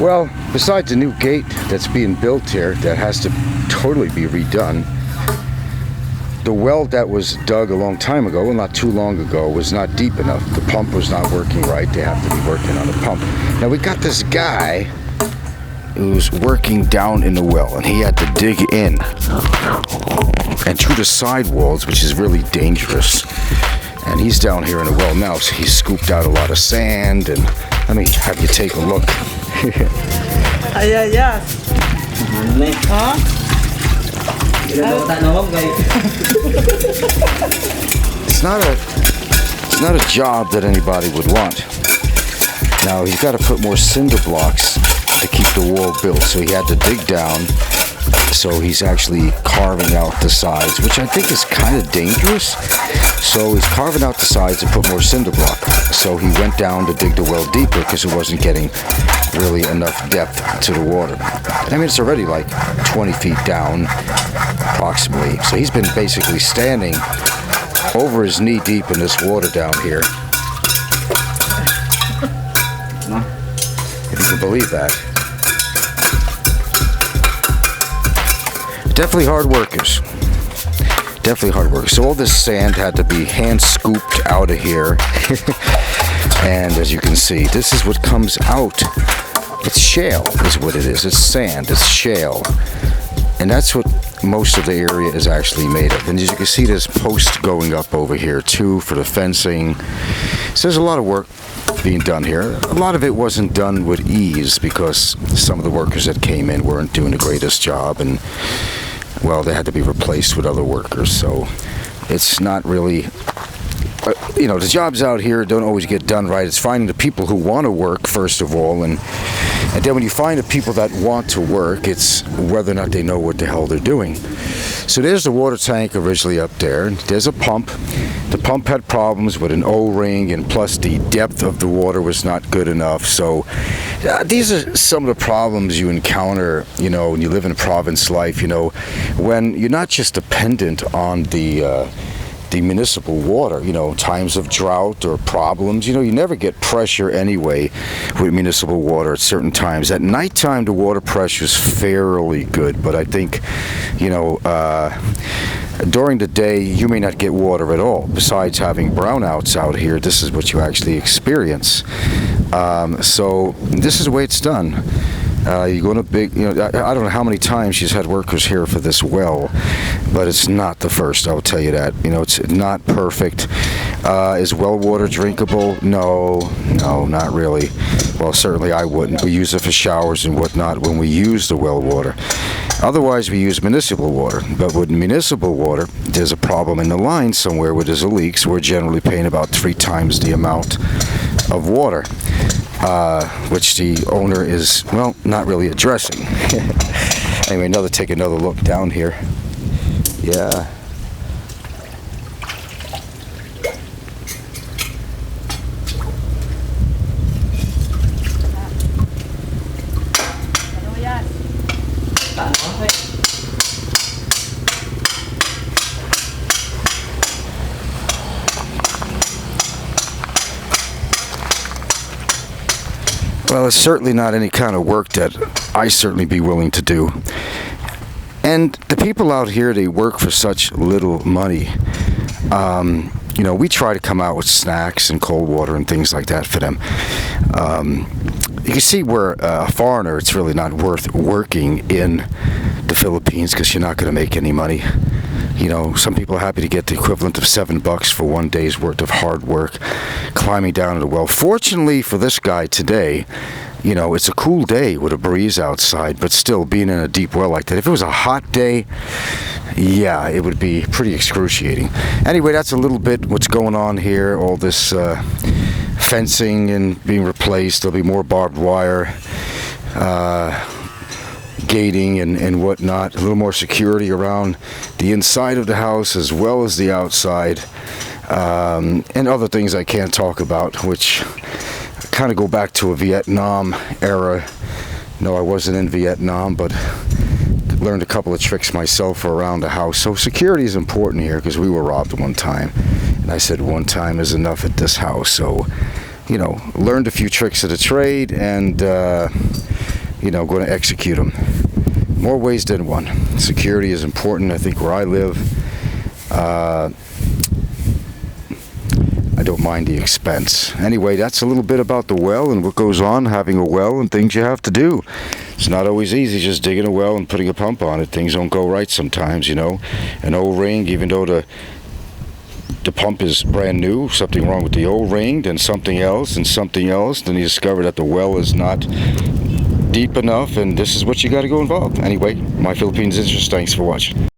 Well, besides the new gate that's being built here that has to totally be redone, the well that was dug a long time ago, well, not too long ago, was not deep enough. The pump was not working right. They have to be working on the pump. Now we got this guy who's working down in the well, and he had to dig in and through the side walls, which is really dangerous. And he's down here in the well now, so he's scooped out a lot of sand. And let me have you take a look. It's not a job that anybody would want. Now he's got to put more cinder blocks to keep the wall built, so he had to dig down. So he's actually carving out the sides, which I think is kind of dangerous. So he's carving out the sides to put more cinder block. So he went down to dig the well deeper because it wasn't getting really enough depth to the water. I mean, it's already like 20 feet down, approximately. So he's been basically standing over his knee deep in this water down here. If you can believe that. Definitely hard workers. Definitely hard workers. So all this sand had to be hand scooped out of here. And as you can see, this is what comes out. It's shale is what it is. It's sand. It's shale. And that's what most of the area is actually made of. And as you can see, there's posts going up over here too for the fencing. So there's a lot of work being done here. A lot of it wasn't done with ease because some of the workers that came in weren't doing the greatest job, and well, they had to be replaced with other workers. So it's not really, the jobs out here don't always get done right. It's finding the people who want to work first of all, and then when you find the people that want to work, it's whether or not they know what the hell they're doing. So there's the water tank originally up there. There's a pump. The pump had problems with an O-ring, and plus the depth of the water was not good enough. So these are some of the problems you encounter, when you live in a province life, when you're not just dependent on the municipal water, times of drought or problems, you never get pressure anyway with municipal water at certain times. At nighttime, the water pressure is fairly good, but I think, during the day, you may not get water at all. Besides having brownouts out here, this is what you actually experience. So this is the way it's done. You go to big, I don't know how many times she's had workers here for this well, but it's not the first, I'll tell you that. It's not perfect. Is well water drinkable? No, not really. Well, certainly I wouldn't. We use it for showers and whatnot when we use the well water. Otherwise, we use municipal water. But with municipal water, there's a problem in the line somewhere where there's a leak, so we're generally paying about 3 times the amount of water. Which the owner is, not really addressing. Anyway, take another look down here. Yeah. Well, it's certainly not any kind of work that I certainly be willing to do. And the people out here, they work for such little money. We try to come out with snacks and cold water and things like that for them. You can see where a foreigner, it's really not worth working in the Philippines because you're not going to make any money. Some people are happy to get the equivalent of $7 for one day's worth of hard work climbing down to the well. Fortunately for this guy today, it's a cool day with a breeze outside, but still being in a deep well like that. If it was a hot day, yeah, it would be pretty excruciating. Anyway, that's a little bit what's going on here. All this fencing and being replaced. There'll be more barbed wire. Gating and whatnot, a little more security around the inside of the house as well as the outside, and other things I can't talk about, which kind of go back to a Vietnam era. No, I wasn't in Vietnam, but learned a couple of tricks myself around the house. So security is important here because we were robbed one time, and I said one time is enough at this house. So learned a few tricks of the trade, and going to execute them. More ways than one. Security is important. I think where I live, I don't mind the expense. Anyway, that's a little bit about the well and what goes on having a well and things you have to do. It's not always easy just digging a well and putting a pump on it. Things don't go right sometimes, An O-ring, even though the pump is brand new, something wrong with the O-ring, then something else, and something else. Then you discover that the well is not deep enough, and this is what you got to go involved. Anyway, My Philippines Interest, thanks for watching.